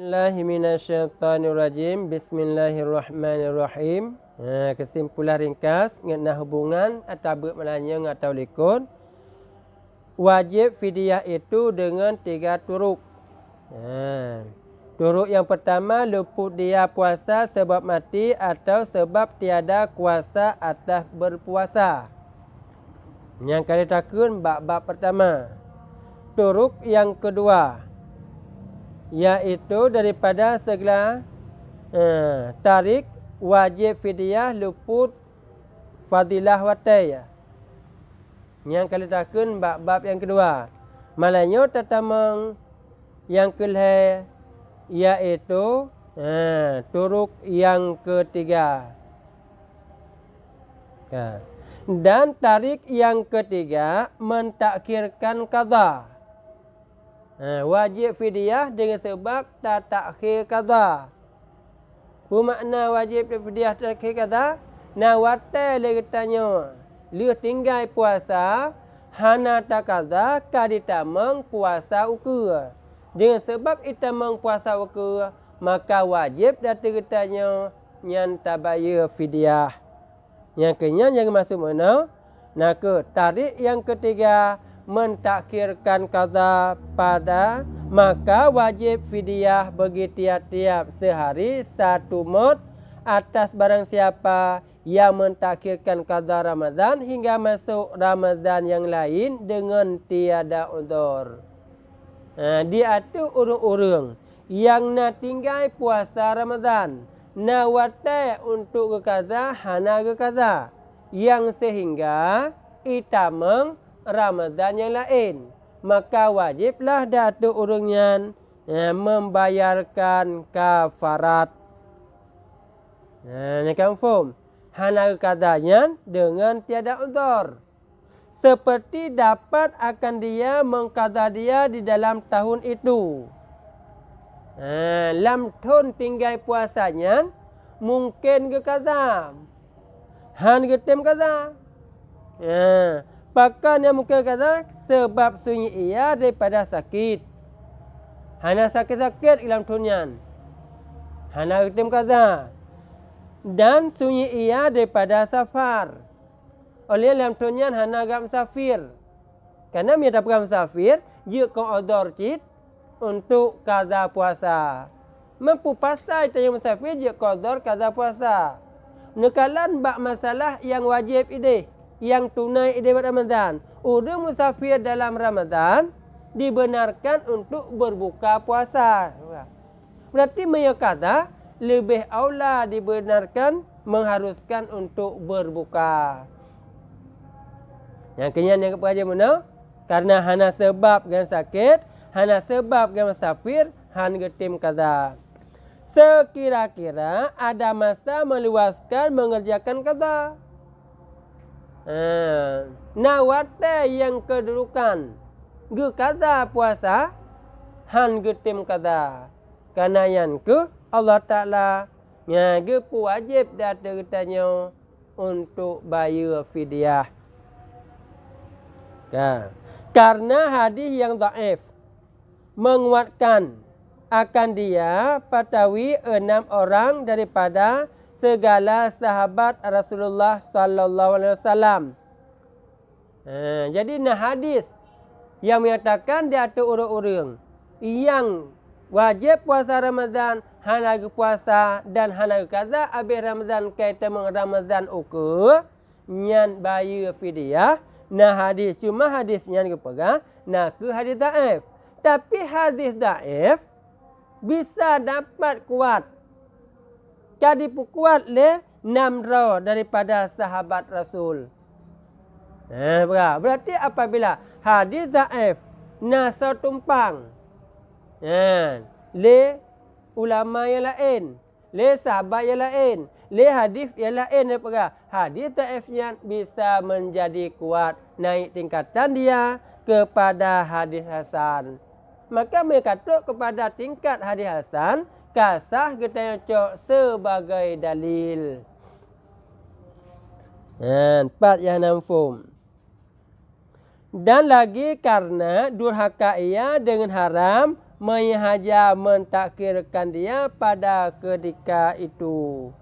Bismillahirrahmanirrahim. Bismillahirrahmanirrahim. Kesimpulan ringkas mengenai hubungan atau bermelanya atau likun. Wajib fidyah itu dengan 3 turuk. Turuk yang pertama, luput dia puasa sebab mati atau sebab tiada kuasa atas berpuasa. Yang kali takun bab pertama. Turuk yang kedua, iaitu daripada segala tarik wajib fidyah luput fadilah watai. Yang kali takun bab yang kedua. Malanya tatamang yang kelih iaitu turuk yang ketiga. Dan tarik yang ketiga mentakhirkan qada. Wajib fidyah dengan sebab tak takhir qada. Bermakna wajib fidyah takhir qada, na watai le katanya le tinggal puasa hana tak qada kaditamang puasa ukur. Dengan sebab itamang puasa ukur, maka wajib data katanya nyan tabayar fidyah. Yang kenya yang masuk mana? Nak tarik yang ketiga mentakhirkan qada pada, maka wajib fidyah bagi tiap-tiap sehari 1 mud atas barang siapa yang mentakhirkan qada Ramadan hingga masuk Ramadan yang lain dengan tiada uzur. Dia tu urung-urung yang nak tinggal puasa Ramadan, nak watai untuk qada hana qada, yang sehingga itamang Ramadan yang lain, maka wajiblah datu urungnya membayarkan kafarat. Ni confirm. Hana kadanya dengan tiada uzur. Seperti dapat akan dia mengqada dia di dalam tahun itu. Lam tahun tinggal puasanya mungkin ke qada. Han getem qada. Pakan yang mungkin kata sebab sunyi ia daripada sakit. Hana sakit-sakit dalam tunyan. Hana ketim kata. Dan sunyi ia daripada safar. Oleh dalam tunyan hana agak musafir. Kerana dia dapat musafir, dia kau odor cit untuk kaza puasa. Mampu pasal tanya musafir, dia kau odor kaza puasa. Nekalan bak masalah yang wajib ini, yang tunai di Ramadan. Orang musafir dalam Ramadan dibenarkan untuk berbuka puasa. Berarti mereka kata lebih aula dibenarkan mengharuskan untuk berbuka. Yang kenyan yang kepada mana? Karena hana sebab dengan sakit, hana sebab dengan musafir, han getim kata. Sekira-kira ada masa meluaskan mengerjakan kata. Nawate yang kedudukan ge kaza puasa han getim kaza karena yang ke Allah Taala nya ge wajib data katanya untuk bayar fidyah. Karena hadis yang dhaif menguatkan akan dia patawi 6 orang daripada segala sahabat Rasulullah sallallahu alaihi wasallam. Jadi nah hadis yang menyatakan dia ada orang-orang yang wajib puasa Ramadan, hana puasa dan hana kaza habis Ramadan kaitan dengan Ramadan ukur nyan bayar fidyah. Nah hadis cuma hadis yang dipegang nah ke hadis dhaif. Tapi hadis dhaif bisa dapat kuat. Jadi kuat le 6 daripada sahabat Rasul. Berarti apabila hadis dhaif nasa tumpang le ulama yang lain, le sahabat yang lain, le hadis yang lain daripada hadis dhaifnya bisa menjadi kuat, naik tingkatan dia kepada hadis hasan. Maka mereka kata kepada tingkat hadis hasan kasah kita cok sebagai dalil. 4 yang namfum. Dan lagi karena durhaka ia dengan haram menhajar mentakhirkan dia pada ketika itu.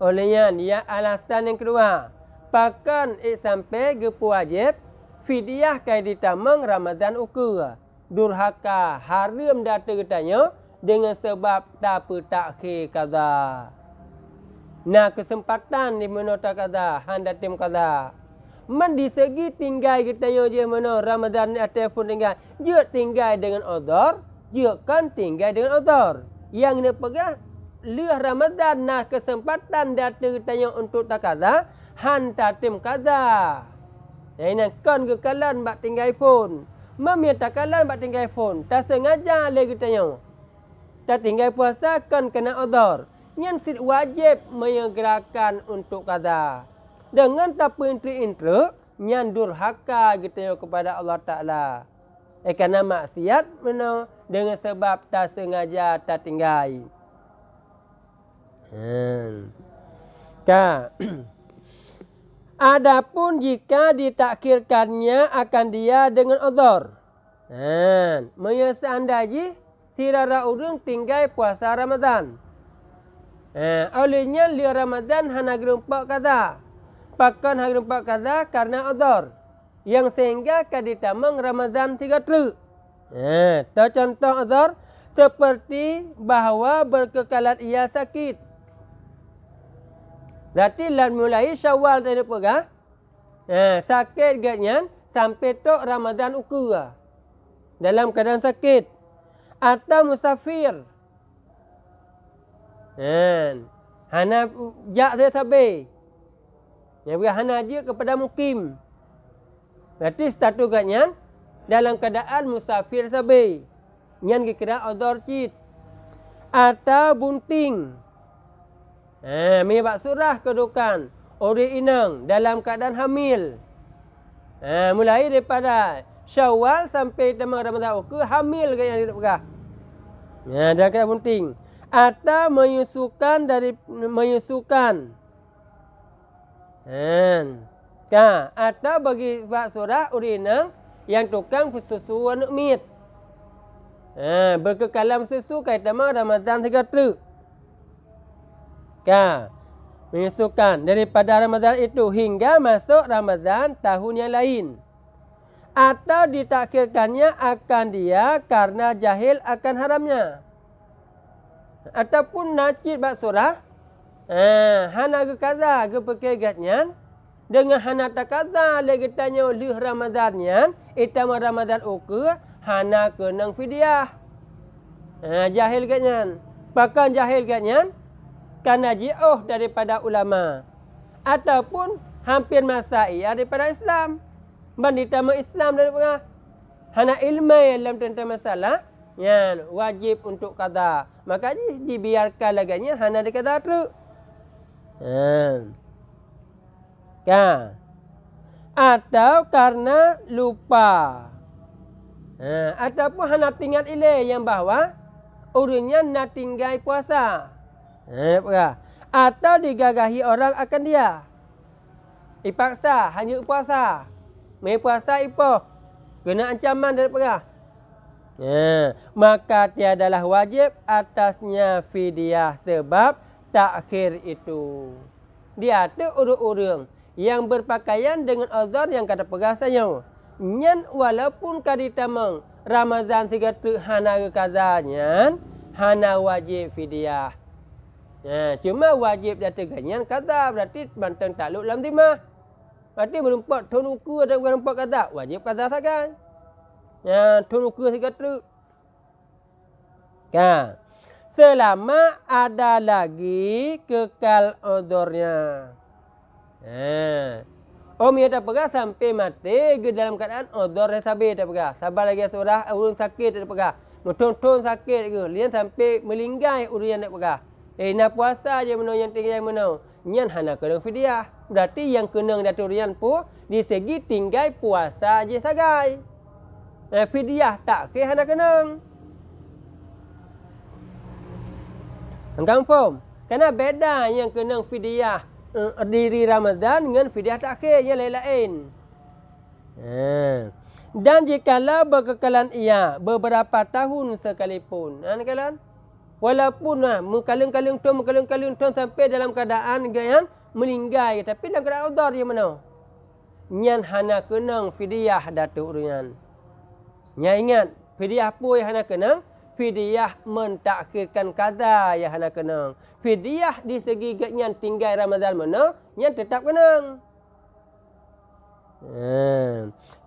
Olehnya dia alasan yang kedua. Pakan sampai gepu wajib fidyah kai ditamang Ramadan ukur. Durhaka haram data katanya dengan sebab tak takhir qada. Nah kesempatan di mana tak qada, handa tim qada. Man di segi tinggal katanya je mana Ramadan ni atas pun tinggal. Dia tinggal dengan udhur, dia kan tinggal dengan udhur. Yang ni pegah leh Ramadan nah kesempatan data katanya untuk tak qada, handa tim qada. Ini kan kekalan bak tinggal pun. Mamia takalan bak tinggal pun. Tak sengaja lagi tanya. Tak tinggal puasa kan kena udhur. Yang wajib menyegerakan untuk qada. Dengan tak intri-intri, yang durhaka gitu kepada Allah Ta'ala. Kerana maksiat mana dengan sebab tak sengaja tak tinggal. Adapun jika ditakhirkannya akan dia dengan udhur. Menyesandai sirara urung tinggal puasa Ramadan. Olehnya li Ramadan hana gerumpak kata. Pakan hari empat kata karena udhur. Yang sehingga kaditamang Ramadan 3 truk. Contoh udhur seperti bahawa berkekalan ia sakit. Berarti lan mulai Syawal tadi pegah. Sakit gatnya sampai tok Ramadan ukur. Dalam keadaan sakit. Atau musafir. Hana jak saya sabi. Yang berhana je kepada mukim. Berarti status gatnya dalam keadaan musafir sabi. Yang dikira udhur cit. Atau bunting. Menyebab surah kedudukan. Ori inang dalam keadaan hamil. Mulai daripada Syawal sampai tamang Ramadan ukur hamil kat yang tidak pegah. Dalam keadaan bunting. Atau menyusukan. Atau bagi buat surah urinang yang tukang susu anak mit. Berkekalan susu kaitan Ramadan 3 truk. Menyusukan daripada Ramadan itu hingga masuk Ramadan tahun yang lain. Atau ditakhirkannya akan dia karena jahil akan haramnya. Ataupun nacit buat surah. Hana ke kaza ke pekegatnya dengan hana tak kaza lagi tanya lih Ramadannya itama Ramadan ukur hana kenang fidyah. Jahil katnya. Pakan jahil katnya karena jauh daripada ulama ataupun hampir masai daripada Islam. Banditama Islam daripada hana ilmu dalam tentang masalah yang wajib untuk qada. Maka dibiarkan laganya hana dikata tu. Atau karena lupa. Ataupun hana tinggal ilai yang bahawa urutnya nak tinggal puasa. Atau digagahi orang akan dia. Dipaksa hanya puasa. Mai puasa ipoh. Kena ancaman daripada. Maka tiadalah wajib atasnya fidyah sebab takhir itu. Dia ada orang-orang yang berpakaian dengan udhur yang kata pegasanya. Nyan walaupun kaditamang Ramadan 3 truk hana kazanya, hana wajib fidyah. Cuma wajib dia teganyan kata berarti banteng takluk dalam timah. Berarti berempat tun ukur ada berempat kata, wajib kata sakan. Tun ukur 3 truk. Selama ada lagi kekal udhurnya. Om ia tak pegah sampai mati ke dalam keadaan udhur dia sabar tak pegah. Sabar lagi surah urun sakit tak pegah. Mutung-tung sakit ke. Lian sampai melinggai urun tak pegah. Nak puasa je mana yang tinggal mana. Nyan hana kena fidyah. Berarti yang kena daturian pun di segi tinggal puasa je sagai. Fidyah tak ke hana kena. Engkau faham? Karena beda yang kena fidyah diri Ramadan dengan fidyah takhir yang lain-lain. Dan jikalau berkekalan ia beberapa tahun sekalipun. Kalian? Walaupun mengkalung-kalung tuan sampai dalam keadaan yang meninggal. Tapi dalam keadaan udhar dia mana? Nyan hana kenang fidyah datuk urunan. Nyan ingat, fidyah apa yang hana kenang? Fidyah mentakhirkan qada yang hana kenang. Fidyah di segi nyan tinggal Ramadan mana? Nyan tetap kenang.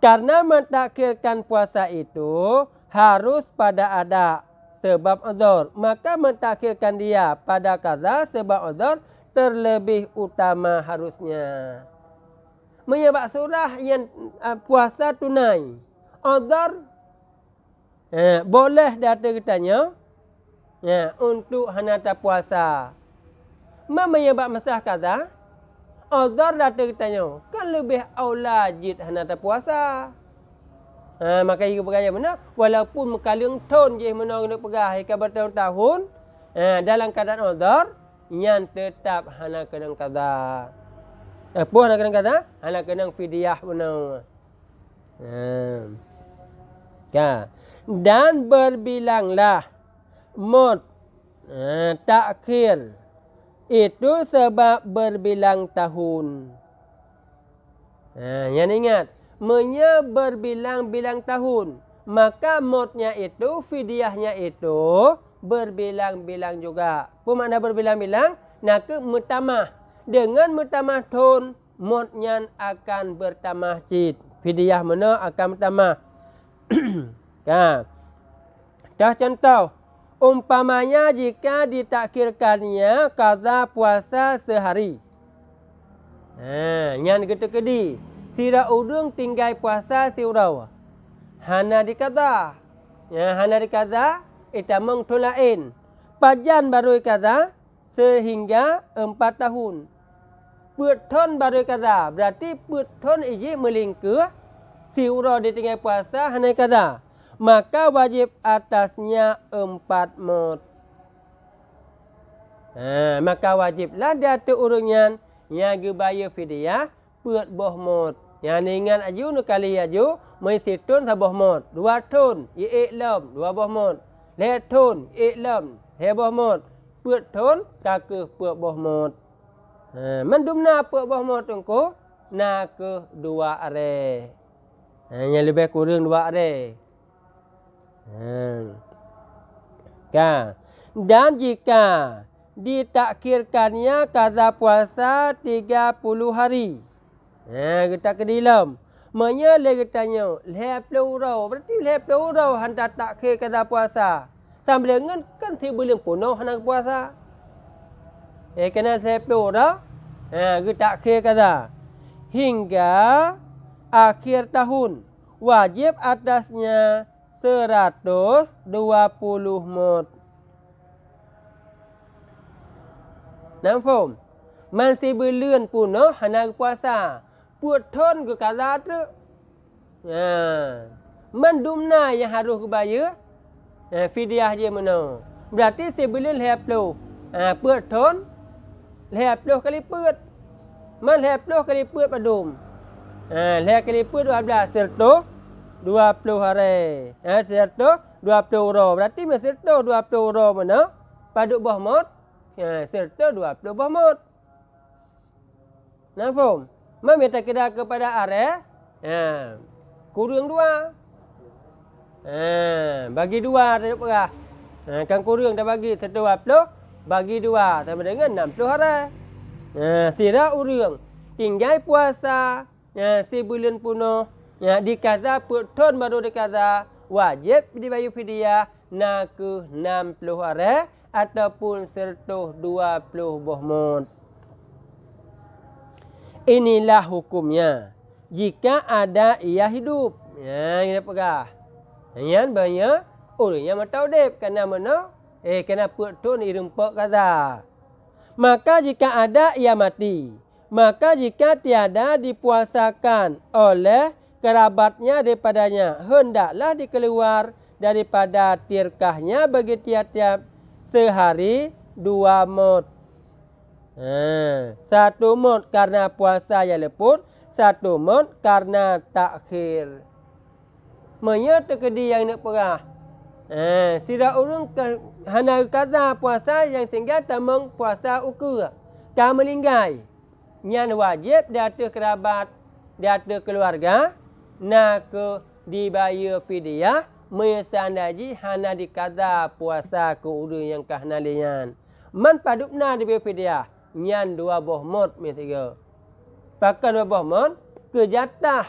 Karena mentakhirkan puasa itu harus pada ada sebab uzur, maka mentakhirkan dia pada qada sebab uzur terlebih utama harusnya. Menyebab surah yang puasa tunai uzur boleh datang katanya untuk hanata puasa. Menyebab masalah qada uzur datang katanya kan lebih aula jid hanata puasa. Maka ia bergaya mana? Walaupun mengkalung ton je mana nak pegah ke bertahun-tahun dalam keadaan uzur yang tetap hana kena qada. Apa hana kena qada? Hana kena fidyah benar. Dan berbilanglah mut takhir itu sebab berbilang tahun. Yang ingat, berbilang-bilang tahun, maka mutnya itu, fidyahnya itu berbilang-bilang juga. Apa makna berbilang-bilang? Nak mutamah. Dengan mutamah tahun, mutnya akan bertambah cid. Fidyah mana akan bertambah. Dah contoh. Umpamanya jika ditakhirkannya qada puasa sehari. Yang kedi. Sira udung tinggal puasa si urau. Hana di qada. Hana di qada itamung tulain. Pajan baru qada sehingga 4 tahun. Puton baru qada. Berarti puton iji melingkir si urau ditinggal puasa hana qada. Maka wajib atasnya 4 mut. Maka wajiblah dia tu urunyan yang gebaya fidyah put boh mut. Yang ningan aju nu kali aju mesti tun saboh mut. 2 tun ye lam 2 boh mut. Le tun ye lam he boh mut. Put tun kake put boh mut. Mendumna put boh mut engko na ke 2 are. Yang lebih kurang 2 are. Dan jika ditakhirkannya qada puasa 30 hari. Kita kedilam. Menyele katanya, leh pelurau. Berarti leh pelurau hantar takhir qada puasa. Sambil dengan kan 3 bulan penuh hendak puasa. Kena leh pelurau. Kita takhir qada. Hingga akhir tahun. Wajib atasnya 120 mut. Nampak? Masih berlun punuh hendak puasa. Puat ton ke qada tu. Mendumna yang harus kebaya. Fidyah je mana. Berarti sebelum lehapluh. Puat ton. Lehapluh kali puat. Lehapluh kali puat padum. Leh kali puat 12 serta 20 hari. Serta 20 euro. Berarti serta 20 euro mana? Paduk boh mut. Serta 20 boh mut. Nampak? Meminta kira kepada are. Kurang 2. Bagi 2 tak perah. Kan kurang dah bagi 120. Bagi 2 sama dengan 60 hari. Sira urang. Tinggal puasa. Sebulan penuh. Dikata puton baru dikata wajib dibayar fidyah nak ke 60 hari ataupun 120 boh mut. Inilah hukumnya jika ada ia hidup. Kita pegah. Yang banyak orangnya mata udip kena mana? Kena puton irumpak kata. Maka jika ada ia mati. Maka jika tiada dipuasakan oleh kerabatnya daripadanya, hendaklah dikeluar daripada tirkahnya bagi tiap-tiap sehari 2 mut. 1 mut karena puasa yang leput, 1 mut karena takhir. Menya terkedi yang nak perah. Sira urung ke hana kaza puasa yang tinggal tamang puasa ukur. Tak melinggai. Nyan wajib di atas kerabat, di atas keluarga, nak ke dibayar fidyah, mesandaji hana di kaza puasa ke urung yang kahnalian. Man padupna dibayar fidyah. Nyan 2 boh mot mestiga. Pakai 2 boh mot ke jatah.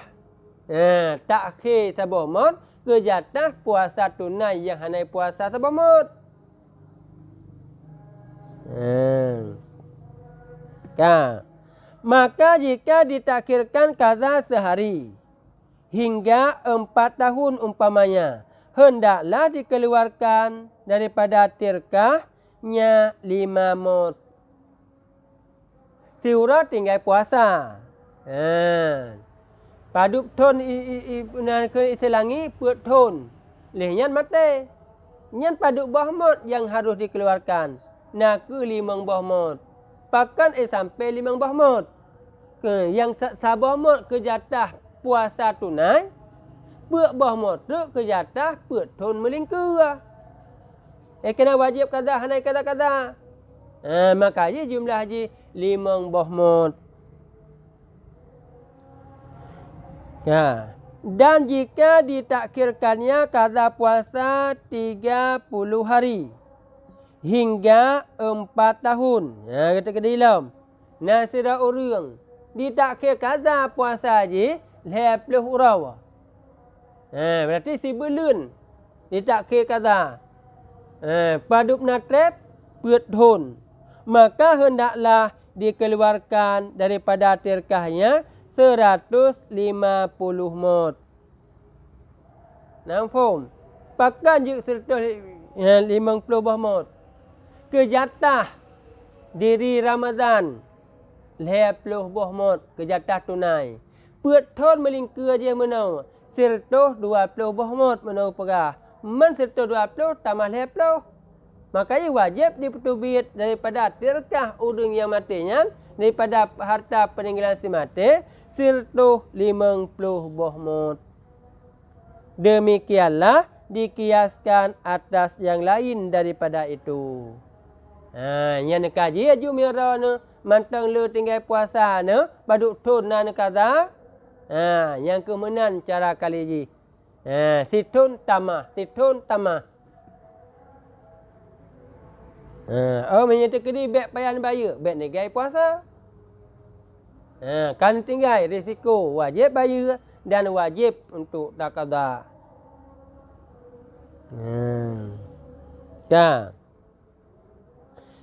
Takhir saboh mot ke jatah puasa tunai yang hanai puasa saboh mot. Maka jika ditakhirkan kaza sehari hingga 4 tahun umpamanya, hendaklah dikeluarkan daripada tirkahnya 5 mot. Siura tinggal puasa. Paduk ton ke iselangi put ton. Lehnya mate. Nyan paduk bahmot yang harus dikeluarkan. Nak ke 5 bahmot. Pakan sampai 5 bahmot. Yang sabahmot ke jatah puasa tunai. Put bahmot tu ke jatah put ton melingkar. Kena wajib kaza hanai kaza. Maka je jumlah je 5 bahmot. Dan jika ditakhirkannya kaza puasa 30 hari hingga 4 tahun. Kata kedilam. Nasira urang ditakhir kaza puasa je 20 urang. Berarti si belun ditakhir kaza. Padup natrep put thun. Maka hendaklah dikeluarkan daripada tirkahnya 150 mot. Nampak? Pakan je 150 mot. Kejatah diri Ramadan 20 mot kejatah tunai. Put thon melingkar je menau 120 mot menau perah. Man 120 tambah 20. Makanya wajib dipetubit daripada tirkah urang yang matinya, daripada harta peninggalan si mati 150 mot. Demikianlah dikiaskan atas yang lain daripada itu. Yang kaji aju mira ne mantang le tinggal puasa ne baduk tun na ne kaza. Yang kemenan cara kali ji. Situn tamah. Menyata kedi beg payan bayar, beg negai puasa. Kan tinggal risiko wajib bayar dan wajib untuk taqadha.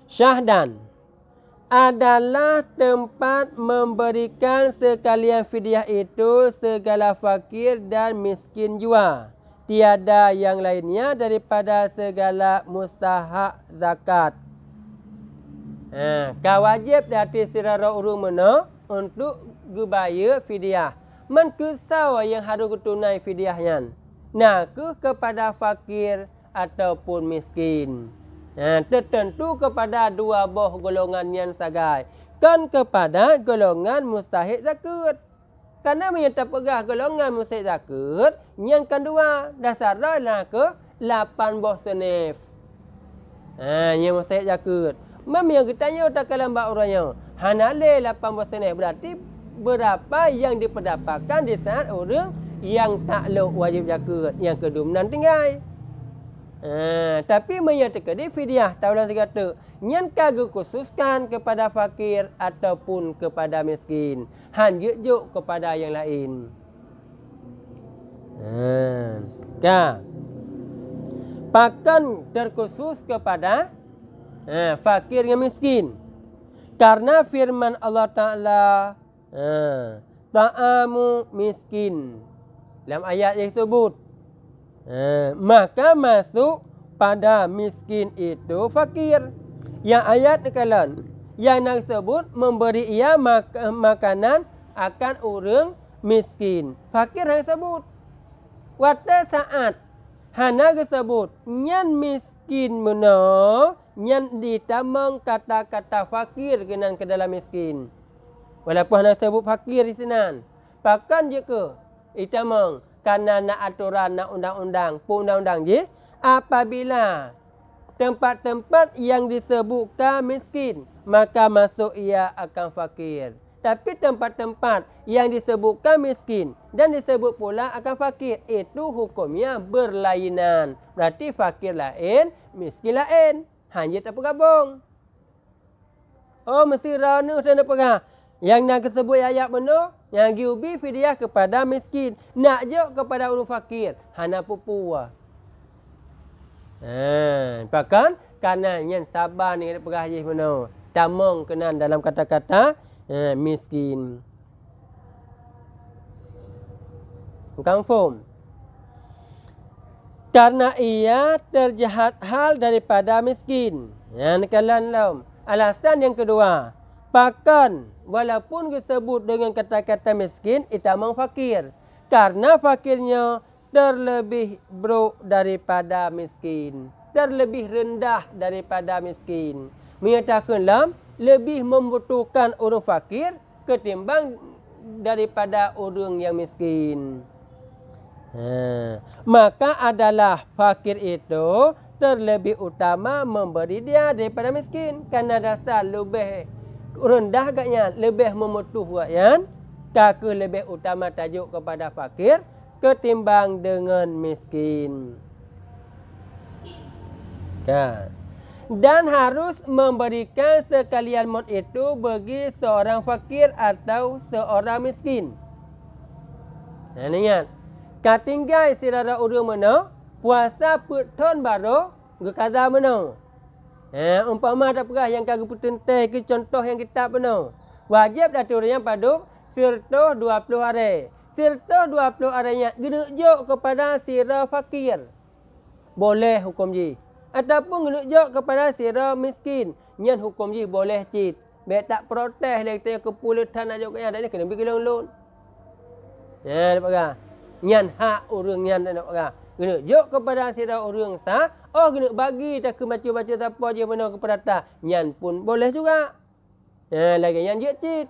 Syahdan adalah tempat memberikan sekalian fidyah itu segala fakir dan miskin jua. Tiada yang lainnya daripada segala mustahak zakat. Kau wajib dari sirara urung mana untuk gebaya fidyah. Menkesau yang harus tunai fidyahnya. Nak kepada fakir ataupun miskin. Tertentu kepada 2 boh golongan yang sagai. Kan kepada golongan mustahik zakat. Karena menyata pegah golongan mustahik zakat, yang kedua dasarlah ke 8 boh senif. Yang mustahik zakat. Memang yang kitanya tak kalah mbak orangnya. Hanale 8 boh senif berarti berapa yang diperdapatkan di saat orang yang takluk wajib zakat, yang kedumanan tinggal. Tapi menyatakan di fidyah taulah segala yang kagak khususkan kepada fakir ataupun kepada miskin, hanya juk kepada yang lain. Pakan terkhusus kepada fakir dan miskin, karena firman Allah Ta'ala ta'amu miskin dalam ayat yang sebut. Maka masuk pada miskin itu fakir. Yang ayat kalian yang nak sebut memberi ia makanan akan orang miskin. Fakir yang sebut. Wata saat hana sebut nyan miskin meno nyan ditamang kata-kata fakir kenan ke dalam miskin. Walaupun hana sebut fakir di sinan. Pakan je ke itamang Karena nak aturan, nak undang-undang, undang-undang je. Apabila tempat-tempat yang disebutkan miskin, maka masuk ia akan fakir. Tapi tempat-tempat yang disebutkan miskin dan disebut pula akan fakir, itu hukumnya berlainan. Berarti fakir lain, miskin lain. Hanya tak bergabung. Oh, mesti rana sana perah. Yang nak sebut ayat benar, yang giubi fidyah kepada miskin, nak je kepada orang fakir, hana pupua. Bahkan karena yang sabar ni perah je benar. Tamang kenan dalam kata-kata miskin. Confirm. Karena ia terjahat hal daripada miskin. Yang kalan laum. Alasan yang kedua, bahkan walaupun disebut dengan kata-kata miskin, itu memang fakir. Karena fakirnya terlebih buruk daripada miskin. Terlebih rendah daripada miskin. Menyatakanlah lebih membutuhkan orang fakir ketimbang daripada orang yang miskin. Maka adalah fakir itu terlebih utama memberi dia daripada miskin. Karena dasar lebih rendah agaknya, lebih membutuhkan, kaka lebih utama tajuk kepada fakir ketimbang dengan miskin. Dan harus memberikan sekalian mod itu bagi seorang fakir atau seorang miskin. Ingat, katinggai sirara urang mana, puasa puton baru, gekaza mana. Umpama tak perah yang kagak putentai ke contoh yang kita benar. Wajib daturnya pada sirto 20 hari. Sirto 20 harinya gerujuk kepada sira fakir. Boleh hukum ji. Ataupun gerujuk kepada sira miskin. Nyan hukum ji boleh cit. Biar tak protes dia kata kepulitan nak jawab yang ada ni kena bagi lon. Ya, dapat kan? Nyan hak orang nyan tak dapat kan? Gerujuk kepada sira orang sah. Oh, kena bagi tak ke baca-baca siapa je benar kepada tak. Nyan pun boleh juga. Lagi yang je cit.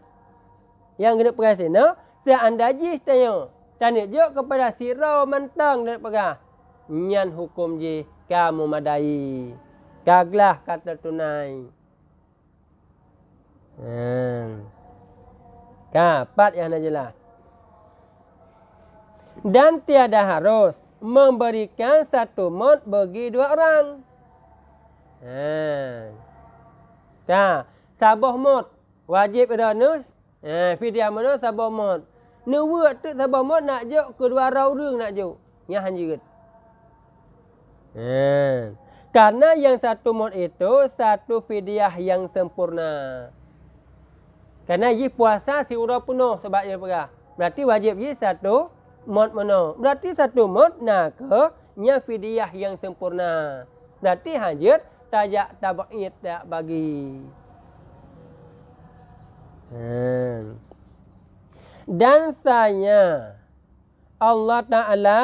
Yang kena perhati no, seandainya tanya. Tanya je kepada sira mantang dan perah. Nyan hukum je kamu madai. Kaglah kata tunai. Kapat yang nak jelas. Dan tiada harus memberikan satu mod bagi dua orang. Sabah mod wajib ada nu. Fidyah mana sabah mod. Nu buat tu sabah mod nak juk kedua orang nak juk. Yang hanjut. Karena yang satu mod itu satu fidyah yang sempurna. Karena ye puasa si urang penuh sebab dia perah. Berarti wajib ye satu mod mana? Berarti satu mod nak ke nya fidyah yang sempurna. Berarti hajat tajak tabaid tak bagi. Dan saya Allah Ta'ala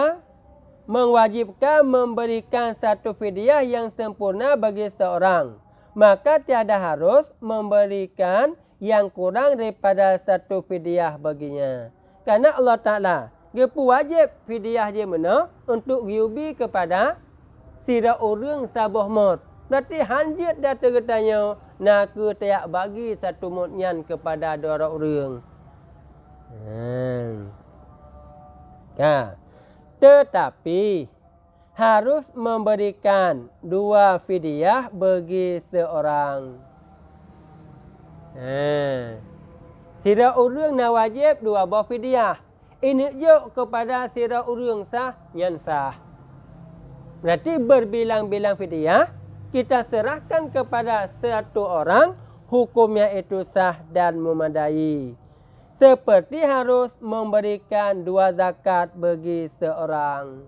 mewajibkan memberikan satu fidyah yang sempurna bagi seorang. Maka tiada harus memberikan yang kurang daripada satu fidyah baginya. Karena Allah Ta'ala dia pun wajib fidyah dia mana untuk giubi kepada sira orang sabah mod. Berarti hanjit dah tergetanya nak ke tiak bagi satu mod nyan kepada dua orang. Tetapi harus memberikan dua fidyah bagi seorang. Sira orang nak wajib dua buah fidyah. Ini juk kepada sira urang sah, nyan sah. Berarti berbilang-bilang fidyah, kita serahkan kepada satu orang, hukumnya itu sah dan memadai. Seperti harus memberikan dua zakat bagi seorang.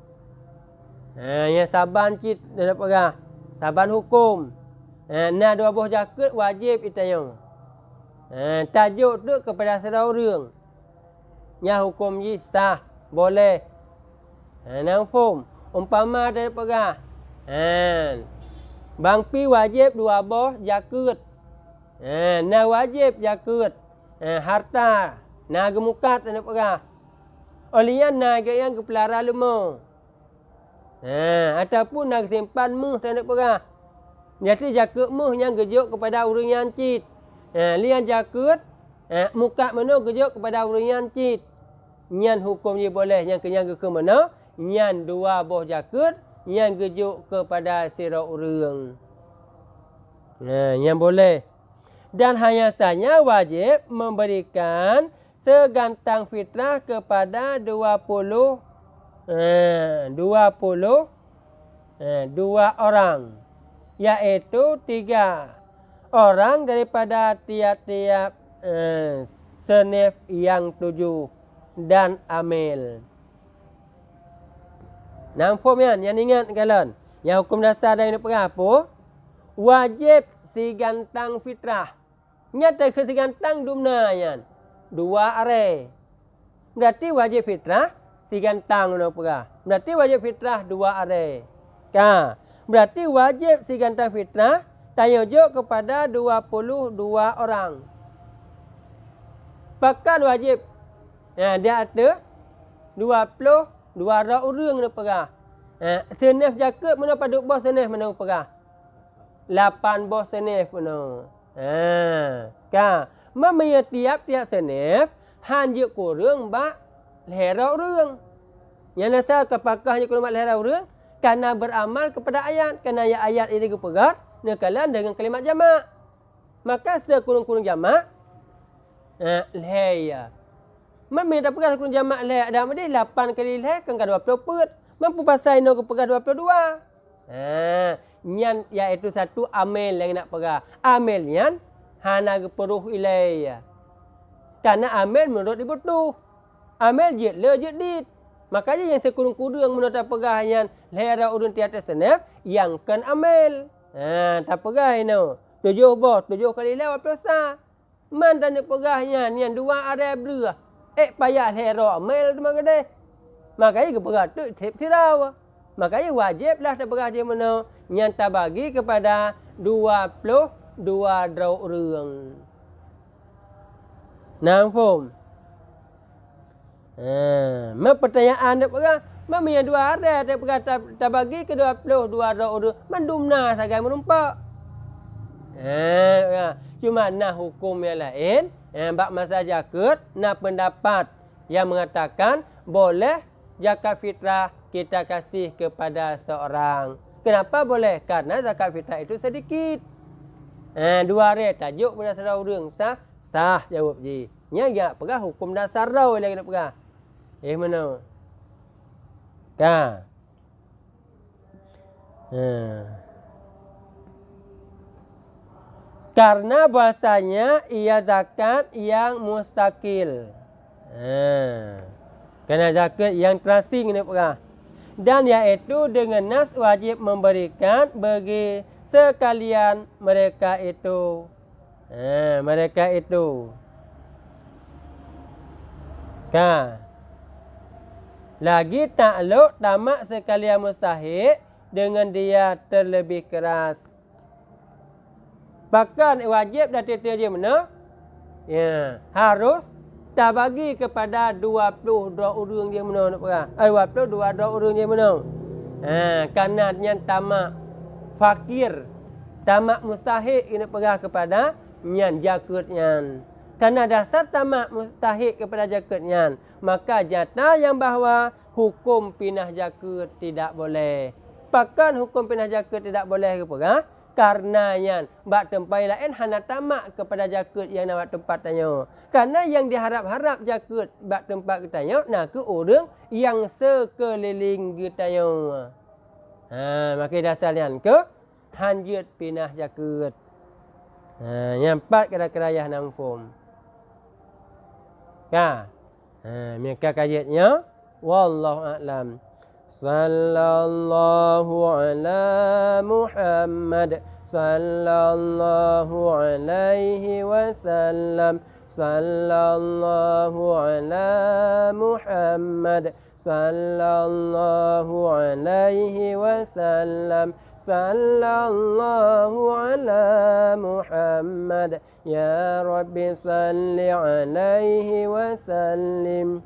Yang saban cit dapat perah. Saban hukum. Nah dua buah zakat wajib itanya. Tajuk tu kepada sira urang. Nya hukum ji sah, boleh. Namfum, umpama dari perah. Bang pi wajib dua boh zakat. Nah wajib zakat. Harta, nah gemukat dari perah. Olian naga yang kepelara lumo. Ataupun nak simpan muh tak nak perah. Jadi jakut muh yang gejuk kepada orang yang cit. Lian jakut muka mana gejuk kepada orang yang cit. Nyan hukum dia boleh yang kenyang ke mana? Nyan dua boh jakut yang gejuk kepada sirah orang. Yang boleh. Dan hanya saja wajib memberikan segantang fitrah kepada 22 orang. Iaitu 3 orang daripada tiap-tiap senif yang 7 dan amil. Nampak kan? Yang ingat kalian. Yang hukum dasar dari negara apa? Wajib si gantang fitrah. Nyata ke si gantang dumna yan. 2 are. Berarti wajib fitrah si gantang no perah. Berarti wajib fitrah 2 are. Berarti wajib si gantang fitrah tayojuk kepada 22 orang. Pakan wajib. Dia ada 22 orang no perah. Senif jakut mana pada bos senif mana perah. 8 bos senif mana. Memang tiap-tiap senif hanjuk kurang bak lehera orang. Yang nasa kepakah hanjuk kurang bak lehera orang karena beramal kepada ayat. Karena ayat ini kepegat nekalan dengan kalimat jamak. Maka sekurang-kurang jamak lehaya. Memang tak pegang kurang jamak leh. Dah mesti 8 kali leh kan 20 put. Mampu pasal no kepegat 22. Nyan iaitu satu amil yang nak pegang. Amil nyan hana keperuh ilai. Karena amil menurut dibutuh. Amil jid le jid dit. Makanya yang sekurang-kurang menurut tak pegang nyan lehera urun tiada senep yang kan amil. Tak pegang no. 7 boh, 7 kali leh 20 sah. Man tak nak pegang nyan 2 ada belah. Payah lehera amil tu makanya. Makanya kepegang tu tip sirau. Makanya wajiblah terperah dia mana yang tak bagi kepada 22 orang. Nampak? Pertanyaan terperah. Memang yang 2 ada terperah tak bagi ke 22 orang. Mendumna sagai menumpak. Cuma nah hukum yang lain. Bak masa jakut. Nah pendapat yang mengatakan boleh zakat fitrah kita kasih kepada seorang. Kenapa boleh? Karena zakat fitrah itu sedikit. 2 hari tajuk pada saudara orang sah. Sah jawab je. Nya enggak pegah hukum dasar rau lagi nak pegah. Mana? Karena bahasanya ia zakat yang mustakil. Karena zakat yang terasing nak pegah. Dan iaitu dengan nas wajib memberikan bagi sekalian mereka itu. Mereka itu. Lagi takluk tamak sekalian mustahik dengan dia terlebih keras. Bahkan wajib dah tiada dia mana? Harus tak bagi kepada 22 orang dia mana nak perah. 22 orang dia mana. Karena yang tamak fakir, tamak mustahik nak perah kepada nyan jakut nyan. Karena dasar tamak mustahik kepada jakut nyan, maka jata yang bahawa hukum pindah jakut tidak boleh. Pakan hukum pindah jakut tidak boleh ke perah? Karena yang bak tempat lain hana tamak kepada jakut yang nak tempat tanya. Karena yang diharap-harap jakut bak tempat kita tanya nak ke orang yang sekeliling kita tanya. Maka dasar yang ke hanjut pindah jakut. Yang 4 kira-kira yang namfum. Mereka kajiannya wallahu a'lam. Sallallahu ala Muhammad sallallahu alaihi wasallam. Sallallahu ala Muhammad sallallahu alaihi wasallam. Sallallahu ala Muhammad ya Rabbi salli alaihi wasallim.